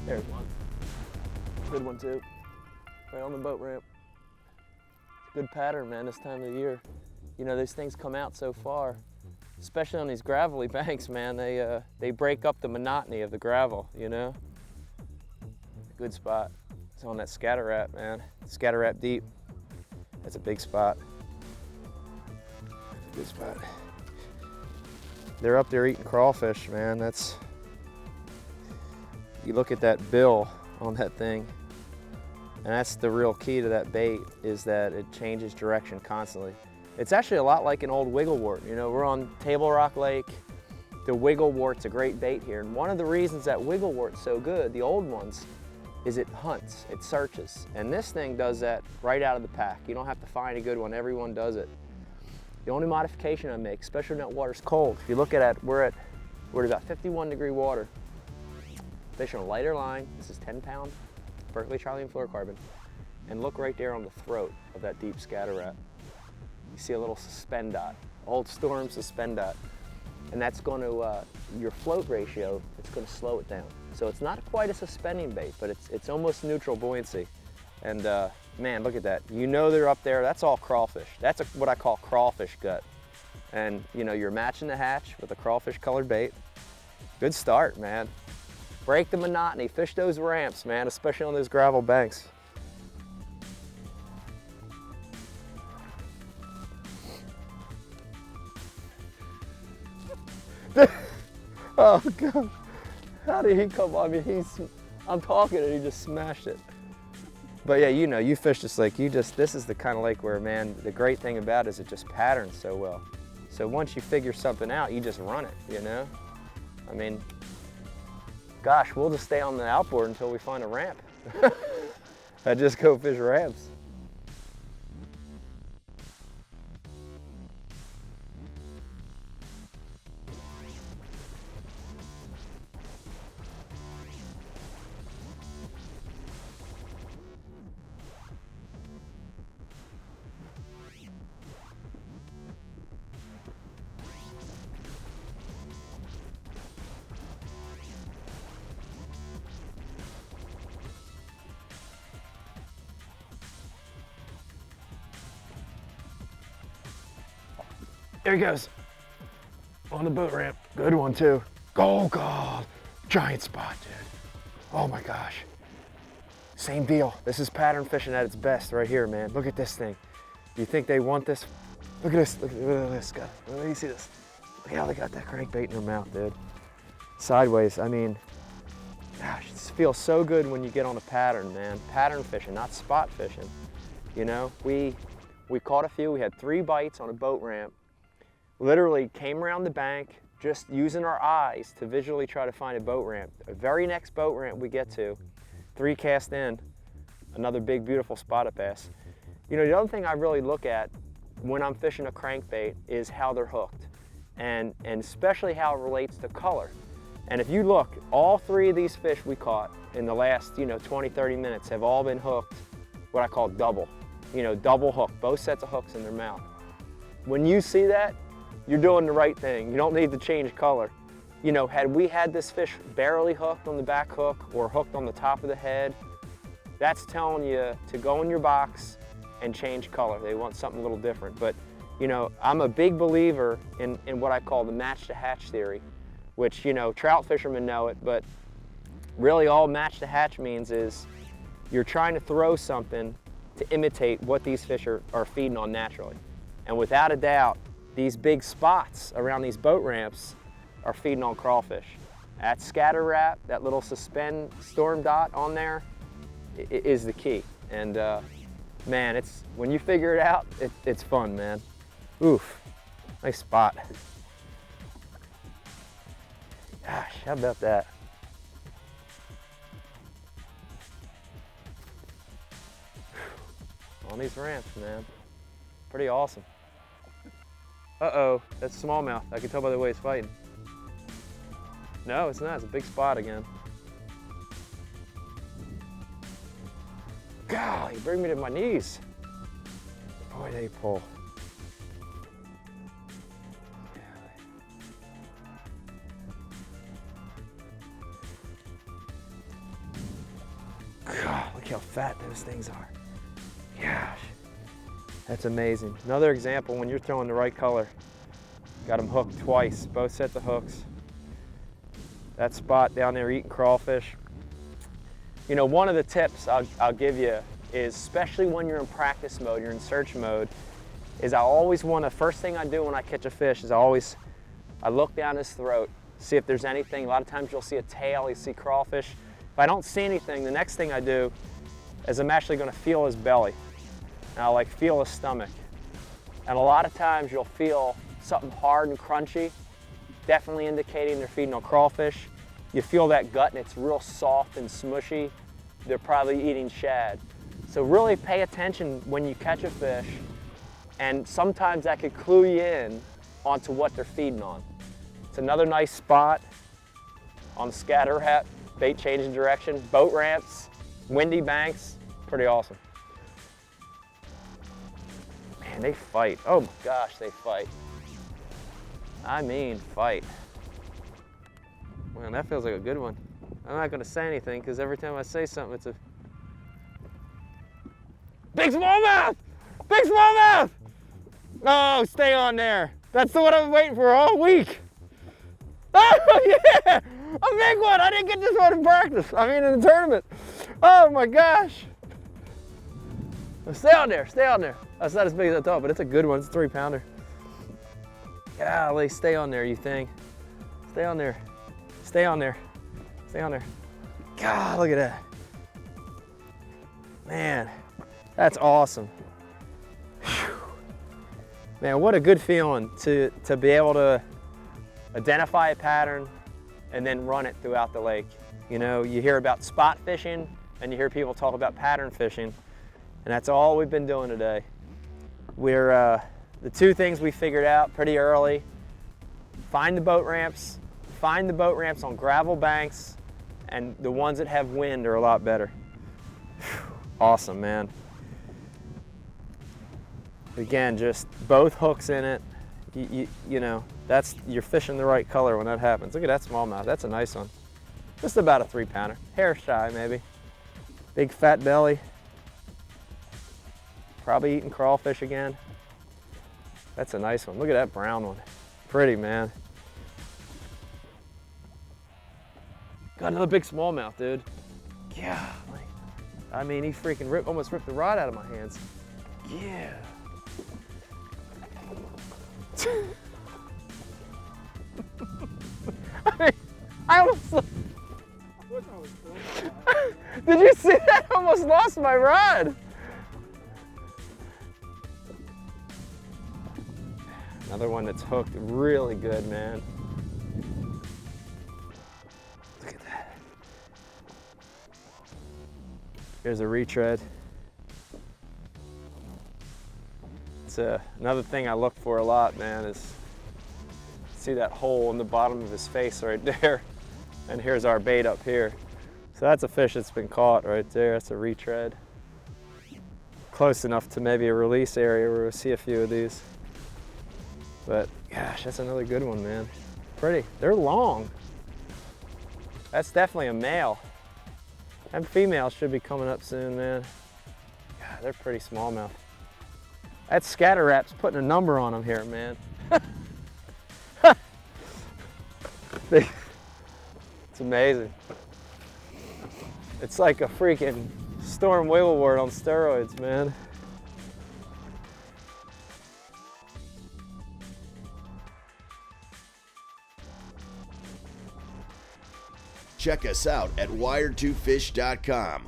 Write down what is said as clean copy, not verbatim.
There's one. Good one too. Right on the boat ramp. It's a good pattern, man, this time of the year. You know, these things come out so far, especially on these gravelly banks, man. They break up the monotony of the gravel, you know? Good spot. It's on that Scatter Rap, man. Scatter Rap Deep. That's a big spot. Good spot. They're up there eating crawfish, man. That's, you look at that bill on that thing, and that's the real key to that bait, is that it changes direction constantly. It's actually a lot like an old wigglewort. You know, we're on Table Rock Lake. The wigglewort's a great bait here. And one of the reasons that wigglewort's so good, the old ones, is it hunts, it searches. And this thing does that right out of the pack. You don't have to find a good one, everyone does it. The only modification I make, especially when that water's cold, if you look at it, we're at about 51-degree water. Fishing a lighter line, this is 10-pound Berkeley Charlie and fluorocarbon, and look right there on the throat of that deep Scatter Rap. You see a little suspend dot, Old Storm suspend dot, and that's going to, your float ratio, it's going to slow it down. So it's not quite a suspending bait, but it's almost neutral buoyancy. And man, look at that. You know they're up there, that's all crawfish. That's what I call crawfish gut. And you know, you're matching the hatch with a crawfish colored bait. Good start, man. Break the monotony, fish those ramps, man, especially on those gravel banks. Oh God, how did he come on me? I'm talking and he just smashed it. But yeah, you know, you fish this lake, this is the kind of lake where, man, the great thing about it is it just patterns so well. So once you figure something out, you just run it, you know? I mean, gosh, we'll just stay on the outboard until we find a ramp. I just go fish ramps. There he goes, on the boat ramp. Good one too. Oh God, giant spot, dude. Oh my gosh. Same deal. This is pattern fishing at its best right here, man. Look at this thing. Do you think they want this? Look at this, look at this guy. Let me see this. Look how they got that crankbait in their mouth, dude. Sideways, I mean, gosh, it feels so good when you get on a pattern, man. Pattern fishing, not spot fishing. You know, we caught a few. We had 3 bites on a boat ramp. Literally came around the bank, just using our eyes to visually try to find a boat ramp. The very next boat ramp we get to, 3 cast in, another big, beautiful spotted bass. You know, the other thing I really look at when I'm fishing a crankbait is how they're hooked, and especially how it relates to color. And if you look, all 3 of these fish we caught in the last, 20, 30 minutes have all been hooked, what I call double. Double hook, both sets of hooks in their mouth. When you see that, you're doing the right thing. You don't need to change color. Had we had this fish barely hooked on the back hook or hooked on the top of the head, that's telling you to go in your box and change color. They want something a little different. But, I'm a big believer in what I call the match to hatch theory, which, trout fishermen know it, but really all match to hatch means is you're trying to throw something to imitate what these fish are feeding on naturally. And without a doubt, these big spots around these boat ramps are feeding on crawfish. That scatter wrap, that little suspend storm dot on there is the key. And man, it's, when you figure it out, it's fun, man. Oof, nice spot. Gosh, how about that? On these ramps, man. Pretty awesome. Uh-oh, that's smallmouth. I can tell by the way he's fighting. No, it's not. It's a big spot again. Golly, bring me to my knees. Boy, they pull. God, look how fat those things are. Gosh, that's amazing. Another example when you're throwing the right color. Got them hooked twice, both sets of hooks. That spot down there eating crawfish. You know, one of the tips I'll give you is, especially when you're in practice mode, you're in search mode, is I always want to, first thing I do when I catch a fish is I look down his throat, see if there's anything. A lot of times you'll see a tail, you see crawfish. If I don't see anything, the next thing I do is I'm actually going to feel his belly. And I'll like feel his stomach. And a lot of times you'll feel something hard and crunchy, definitely indicating they're feeding on crawfish. You feel that gut and it's real soft and smushy, they're probably eating shad. So really pay attention when you catch a fish, and sometimes that could clue you in onto what they're feeding on. It's another nice spot on scatter wrap, bait changing direction, boat ramps, windy banks, pretty awesome. Man, they fight. Oh my gosh, they fight. I mean, fight. Man, that feels like a good one. I'm not gonna say anything because every time I say something, it's a big smallmouth! Big smallmouth! Oh, stay on there. That's the one I've been waiting for all week. Oh yeah, a big one. I didn't get this one in practice. I mean, in the tournament. Oh my gosh. Stay on there, stay on there. That's not as big as I thought, but it's a good one. It's a 3-pounder. Golly, stay on there, you thing. Stay on there. Stay on there. Stay on there. God, look at that. Man, that's awesome. Whew. Man, what a good feeling to be able to identify a pattern and then run it throughout the lake. You know, you hear about spot fishing and you hear people talk about pattern fishing, and that's all we've been doing today. We're, the two things we figured out pretty early: find the boat ramps on gravel banks, and the ones that have wind are a lot better. Awesome, man. Again, just both hooks in it. You know, you're fishing the right color when that happens. Look at that smallmouth. That's a nice one. Just about a 3-pounder. Hair shy, maybe. Big fat belly. Probably eating crawfish again. That's a nice one. Look at that brown one. Pretty, man. Got another big smallmouth, dude. Yeah. I mean, he freaking almost ripped the rod out of my hands. Yeah. I almost. Did you see that? I almost lost my rod. Another one that's hooked really good, man. Look at that. Here's a retread. It's another thing I look for a lot, man, is see that hole in the bottom of his face right there. And here's our bait up here. So that's a fish that's been caught right there. That's a retread. Close enough to maybe a release area where we'll see a few of these. But gosh, that's another good one, man. Pretty. They're long. That's definitely a male. Them females should be coming up soon, man. God, they're pretty smallmouth. That scatter rap's putting a number on them here, man. It's amazing. It's like a freaking storm wigglewort on steroids, man. Check us out at wired2fish.com.